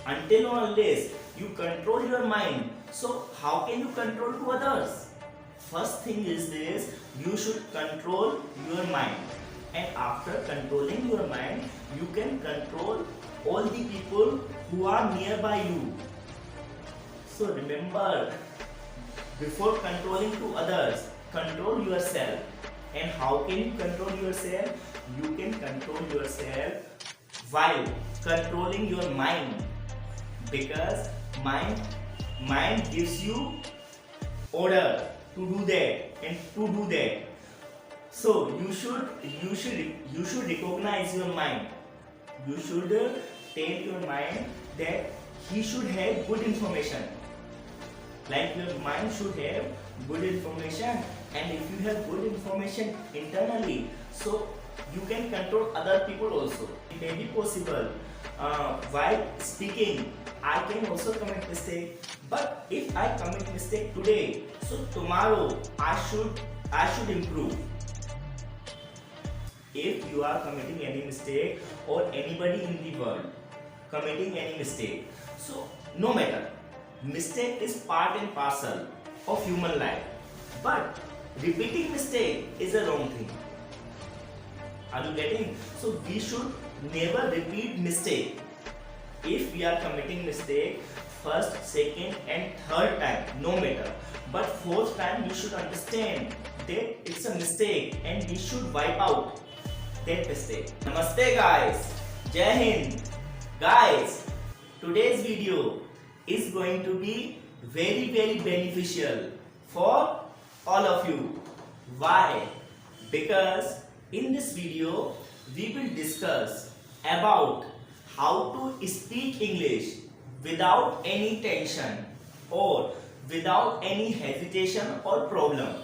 Until or unless you control your mind, so how can you control to others? First thing is this, you should control your mind, and after controlling your mind you can control all the people who are nearby you. So remember, before controlling to others, control yourself. And how can you control yourself? You can control yourself while controlling your mind, because mind gives you order to do that and to do that. So you should recognize your mind. You should tell your mind that he should have good information. Like your mind should have good information, and if you have good information internally, so you can control other people also. It may be possible while speaking I can also commit mistake, but if I commit mistake today, so tomorrow I should improve. If you are committing any mistake, or anybody in the world committing any mistake, so no matter, mistake is part and parcel of human life, but repeating mistake is a wrong thing. Are you getting? So we should never repeat mistake. If we are committing mistake first, second and third time, no matter, but fourth time you should understand that it's a mistake and we should wipe out that mistake. Namaste guys, Jai Hind. Guys, today's video is going to be very beneficial for all of you. Why? Because in this video we will discuss about how to speak English without any tension or without any hesitation or problem.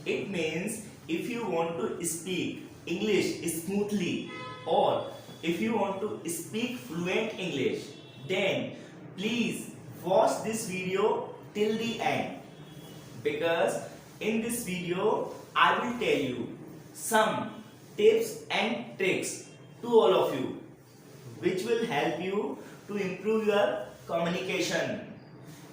It means if you want to speak English smoothly, or if you want to speak fluent English, then please watch this video till the end, because in this video I will tell you some tips and tricks to all of you which will help you to improve your communication.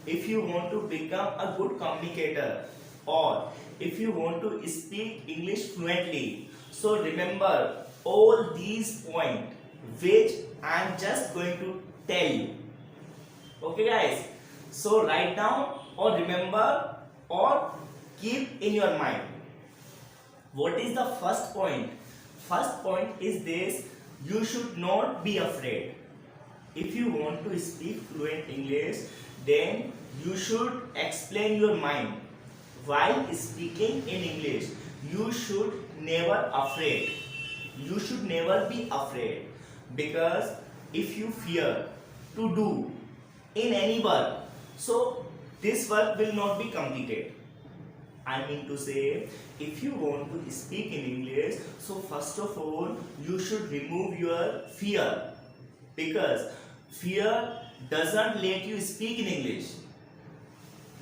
If you want to become a good communicator, or if you want to speak English fluently, so remember all these points which I am just going to tell you. Okay guys, so write down or remember or keep in your mind. What is the first point? First point is this, you should not be afraid. If you want to speak fluent English, then you should explain your mind. While speaking in English, you should never afraid. You should never be afraid, because if you fear to do in any work, so this work will not be completed. I mean to say, if you want to speak in English, so first of all you should remove your fear, because fear doesn't let you speak in English.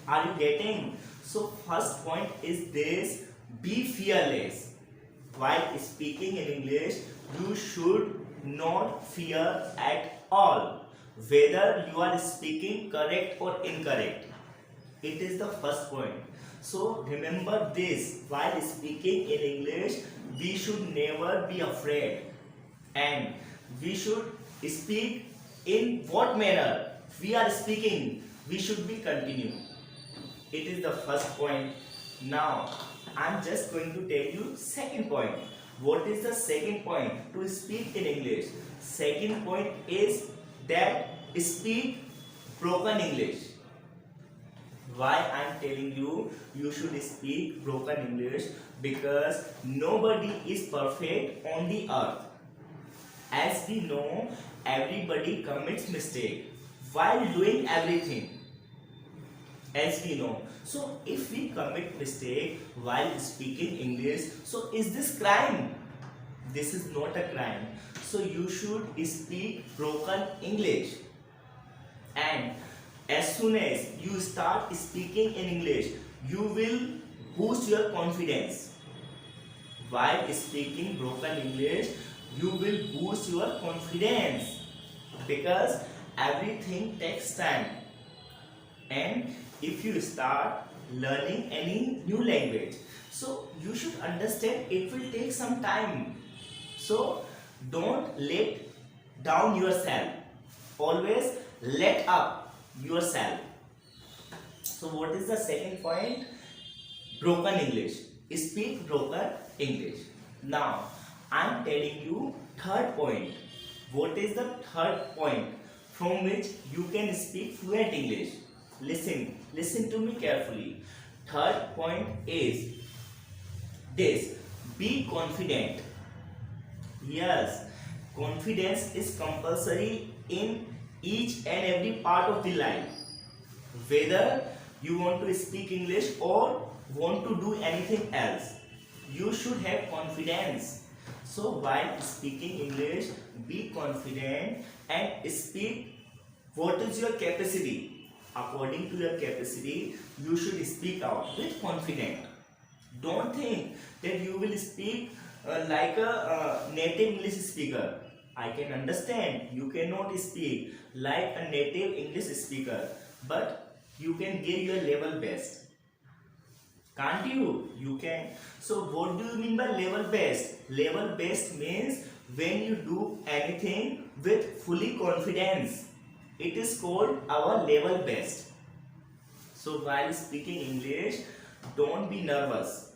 Are you getting? So first point is this, be fearless. While speaking in English, you should not fear at all, whether you are speaking correct or incorrect. It is the first point. So remember this, while speaking in English, we should never be afraid, and we should speak in what manner we are speaking, we should be continue. It is the first point. Now I am just going to tell you second point. What is the second point to speak in English? Second point is that speak broken English. Why I am telling you you should speak broken English? Because nobody is perfect on the earth. As we know, everybody commits mistake while doing everything. As we know, so if we commit mistake while speaking English, so is this crime? This is not a crime. So you should speak broken English, and as soon as you start speaking in English, you will boost your confidence. While speaking broken English, you will boost your confidence, because everything takes time. And if you start learning any new language, so you should understand it will take some time. So don't let down yourself, always let up yourself. So what is the second point? Broken English. Speak broken English. Now I am telling you third point. What is the third point from which you can speak fluent English? Listen to me carefully. Third point is this: be confident. Yes, confidence is compulsory in each and every part of the life. Whether you want to speak English or want to do anything else, you should have confidence. So while speaking English, be confident and speak what is your capacity. According to your capacity, you should speak out with confidence. Don't think that you will speak like a native English speaker. I can understand you cannot speak like a native English speaker, but you can give your level best. Can't you? You can. So what do you mean by level best? Level best means when you do anything with fully confidence. It is called our level best. So while speaking English, don't be nervous.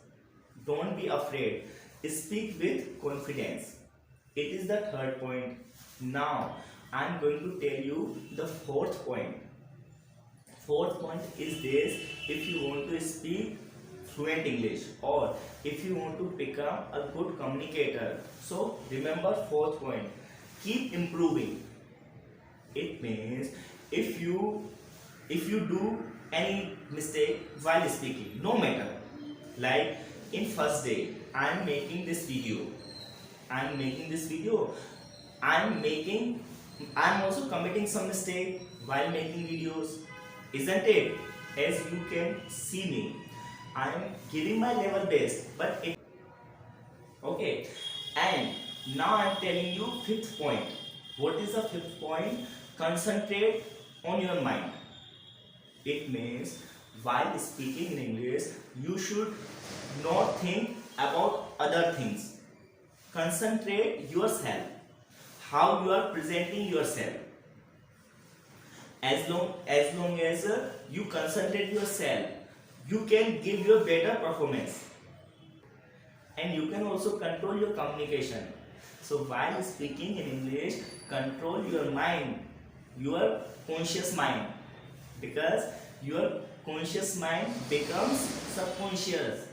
Don't be afraid. Speak with confidence. It is the third point. Now I am going to tell you the fourth point. Fourth point is this: if you want to speak fluent English or if you want to become a good communicator, so remember fourth point: keep improving. It means if you do any mistake while speaking, no matter, like in first day I am making this video, I am also committing some mistake while making videos, isn't it? As you can see me, I am giving my level best, but it okay. And now I am telling you fifth point. What is the fifth point? Concentrate on your mind. It means while speaking in English, you should not think about other things. Concentrate yourself, how you are presenting yourself. As long as you concentrate yourself, you can give your better performance, and you can also control your communication. So while speaking in English, control your mind, your conscious mind, because your conscious mind becomes subconscious.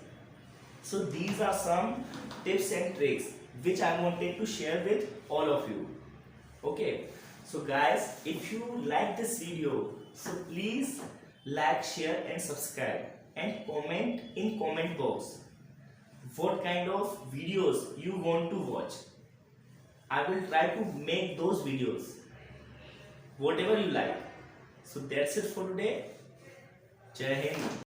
So these are some tips and tricks which I wanted to share with all of you. Okay, so guys, if you like this video, so please like, share and subscribe, and comment in comment box what kind of videos you want to watch. I will try to make those videos, whatever you like. So that's it for today. Jai Hind.